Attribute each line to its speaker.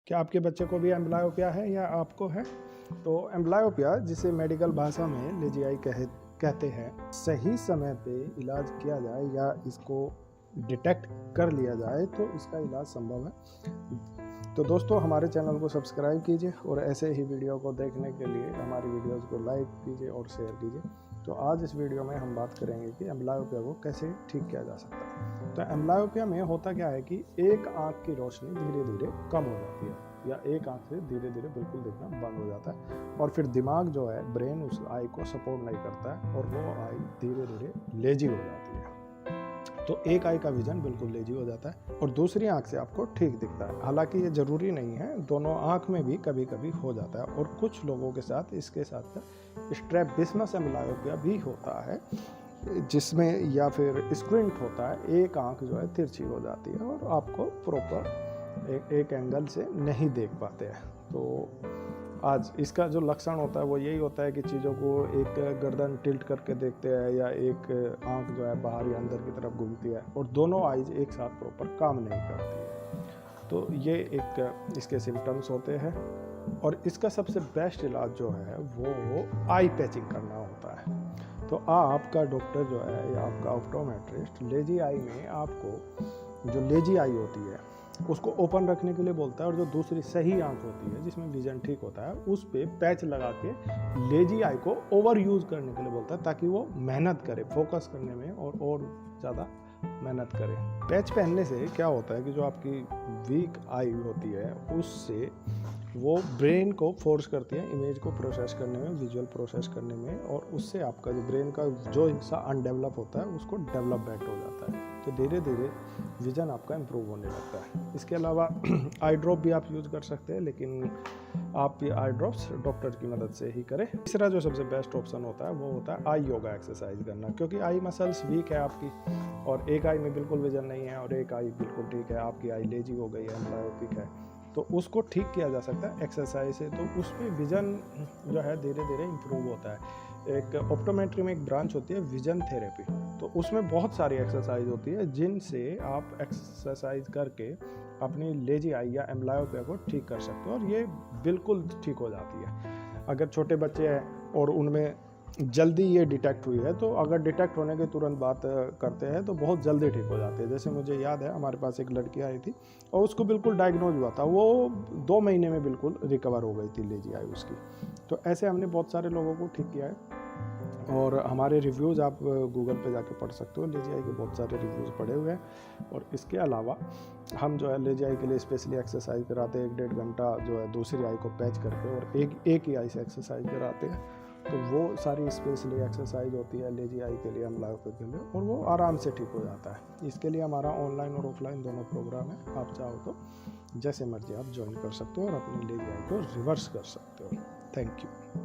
Speaker 1: क्या आपके बच्चे को भी एम्ब्लायोपिया है या आपको है? तो एम्ब्लायोपिया, जिसे मेडिकल भाषा में लेजियाई कहते हैं, सही समय पे इलाज किया जाए या इसको डिटेक्ट कर लिया जाए तो इसका इलाज संभव है। तो दोस्तों, हमारे चैनल को सब्सक्राइब कीजिए और ऐसे ही वीडियो को देखने के लिए हमारी वीडियोस को लाइक कीजिए और शेयर कीजिए। तो आज इस वीडियो में हम बात करेंगे कि एम्ब्लायोपिया को कैसे ठीक किया जा सकता है। तो एम्ब्लायोपिया में होता क्या है कि एक आंख की रोशनी धीरे धीरे कम हो जाती है या एक आंख से धीरे धीरे बिल्कुल देखना बंद हो जाता है और फिर दिमाग जो है, ब्रेन, उस आई को सपोर्ट नहीं करता है और वो आई धीरे धीरे लेजी हो जाती है। तो एक आई का विजन बिल्कुल लेजी हो जाता है और दूसरी आंख से आपको ठीक दिखता है। हालांकि ये ज़रूरी नहीं है, दोनों आंख में भी कभी कभी हो जाता है और कुछ लोगों के साथ इसके साथ स्ट्रैबिस्मस एम्ब्लायोपिया भी होता है, जिसमें या फिर स्क्विंट होता है, एक आंख जो है तिरछी हो जाती है और आपको प्रॉपर एक एंगल से नहीं देख पाते हैं। तो आज इसका जो लक्षण होता है वो यही होता है कि चीज़ों को एक गर्दन टिल्ट करके देखते हैं या एक आंख जो है बाहर या अंदर की तरफ घूमती है और दोनों आईज एक साथ प्रॉपर काम नहीं करती है। तो ये एक इसके सिम्टम्स होते हैं और इसका सबसे बेस्ट इलाज जो है वो आई पैचिंग करना होता है। तो आपका डॉक्टर जो है या आपका ऑप्टोमेट्रिस्ट लेजी आई में आपको जो लेजी आई होती है उसको ओपन रखने के लिए बोलता है और जो दूसरी सही आंख होती है जिसमें विजन ठीक होता है उस पे पैच लगा के लेजी आई को ओवर यूज करने के लिए बोलता है, ताकि वो मेहनत करे फोकस करने में और ज़्यादा मेहनत करे। पैच पहनने से क्या होता है कि जो आपकी वीक आई होती है उससे वो ब्रेन को फोर्स करती है इमेज को प्रोसेस करने में, विजुअल प्रोसेस करने में, और उससे आपका जो ब्रेन का जो हिस्सा अनडेवलप होता है उसको डेवलपमेंट हो जाता है। तो धीरे धीरे विजन आपका इम्प्रूव होने लगता है। इसके अलावा आई ड्रॉप भी आप यूज़ कर सकते हैं, लेकिन आप ये आई ड्रॉप्स डॉक्टर की मदद से ही करें। तीसरा जो सबसे बेस्ट ऑप्शन होता है वो होता है आई योगा एक्सरसाइज करना, क्योंकि आई मसल्स वीक है आपकी और एक आई में बिल्कुल विजन नहीं है और एक आई बिल्कुल ठीक है, आपकी आई लेजी हो गई है, एम्ब्लायोपिक है, तो उसको ठीक किया जा सकता है एक्सरसाइज से। तो उसमें विजन जो है धीरे धीरे इम्प्रूव होता है। एक ऑप्टोमेट्री में एक ब्रांच होती है विजन थेरेपी, तो उसमें बहुत सारी एक्सरसाइज होती है जिनसे आप एक्सरसाइज करके अपनी लेजी आई या एम्ब्लायोपिया को ठीक कर सकते हो और ये बिल्कुल ठीक हो जाती है। अगर छोटे बच्चे हैं और उनमें जल्दी ये डिटेक्ट हुई है तो अगर डिटेक्ट होने के तुरंत बात करते हैं तो बहुत जल्दी ठीक हो जाती है। जैसे मुझे याद है, हमारे पास एक लड़की आई थी और उसको बिल्कुल डायग्नोज हुआ था, वो 2 महीने में बिल्कुल रिकवर हो गई थी लेजी आई उसकी। तो ऐसे हमने बहुत सारे लोगों को ठीक किया है और हमारे रिव्यूज़ आप गूगल पे जाके पढ़ सकते हो। लेजी आई के बहुत सारे रिव्यूज़ पड़े हुए हैं और इसके अलावा हम जो है लेजी आई के लिए स्पेशली एक्सरसाइज कराते हैं, 1-1.5 घंटा जो है दूसरी आई को पैच करके और एक ही आई से एक्सरसाइज कराते हैं। तो वो सारी स्पेशली एक्सरसाइज होती है लेजी आई के लिए, एम्ब्लायोपिया के लिए, और वो आराम से ठीक हो जाता है। इसके लिए हमारा ऑनलाइन और ऑफलाइन दोनों प्रोग्राम है, आप चाहो तो जैसे मर्जी आप ज्वाइन कर सकते हो और अपनी लेजी आई को रिवर्स कर सकते हो। Thank you.